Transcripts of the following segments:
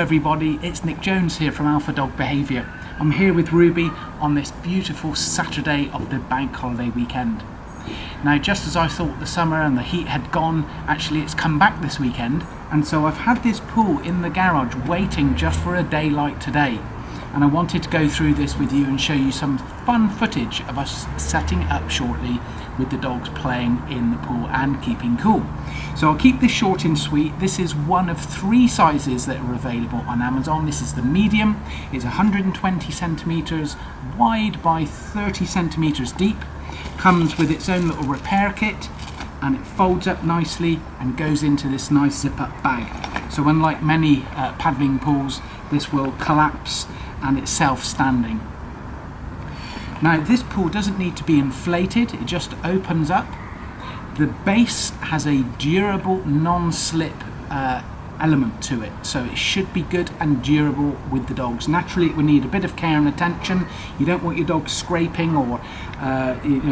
everybody, it's Nick Jones here from Alpha Dog Behaviour. I'm here with Ruby on this beautiful Saturday of the bank holiday weekend. Now, just as I thought the summer and the heat had gone, actually it's come back this weekend, and so I've had this pool in the garage waiting just for a day like today. And I wanted to go through this with you and show you some fun footage of us setting up shortly with the dogs playing in the pool and keeping cool. So I'll keep this short and sweet. This is one of 3 sizes that are available on Amazon. This is the medium. It's 120 centimeters wide by 30 centimeters deep. Comes with its own little repair kit, and it folds up nicely and goes into this nice zip-up bag. So unlike many paddling pools, this will collapse and it's self-standing. Now, this pool doesn't need to be inflated, it just opens up. The base has a durable non-slip element to it, so it should be good and durable with the dogs. Naturally it would need a bit of care and attention. You don't want your dog scraping or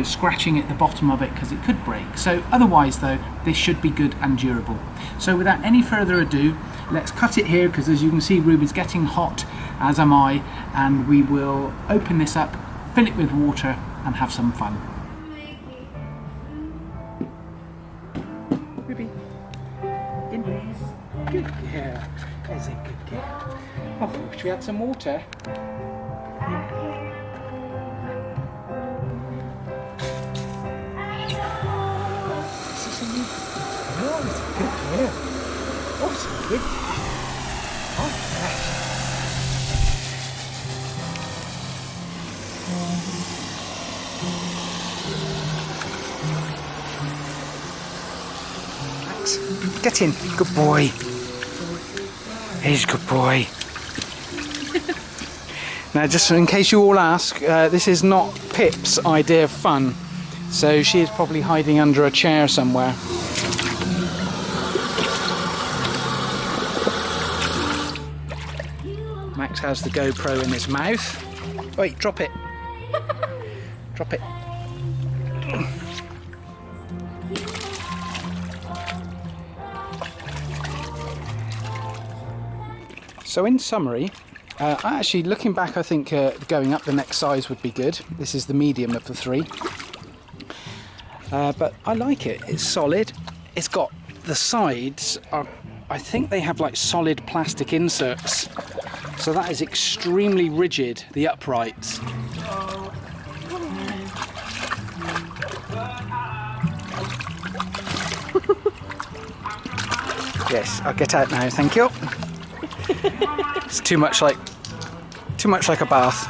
scratching at the bottom of it because it could break. So otherwise though, this should be good and durable. So without any further ado, let's cut it here, because as you can see, Ruby's getting hot, as am I, and we will open this up, fill it with water and have some fun. Ruby, in. Good girl. There's a good girl. Oh, should we add some water? Oh, it's a good girl. Oh, it's a good girl. Oh, bless. Max, get in. Good boy. He's a good boy. Now, just in case you all ask, this is not Pip's idea of fun. So she is probably hiding under a chair somewhere. Max has the GoPro in his mouth. Wait, drop it. Drop it. So in summary, actually looking back, I think going up the next size would be good. This is the medium of the 3. But I like it. It's solid. It's got the sides are, I think they have like solid plastic inserts. So that is extremely rigid, the uprights. Yes, I'll get out now, thank you. It's too much like a bath.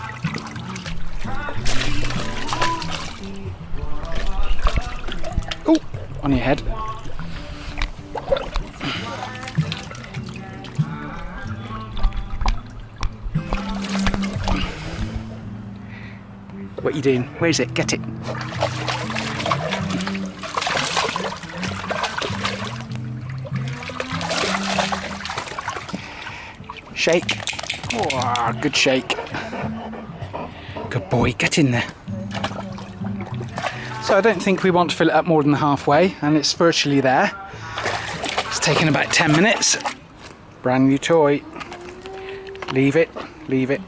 Oh, on your head. What are you doing? Where is it? Get it. Shake. Oh, good shake. Good boy, get in there. So I don't think we want to fill it up more than halfway, and it's virtually there. It's taken about 10 minutes. Brand new toy. Leave it, leave it.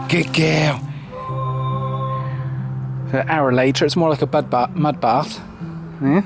Good girl. So an hour later, it's more like a mud bath. Yeah?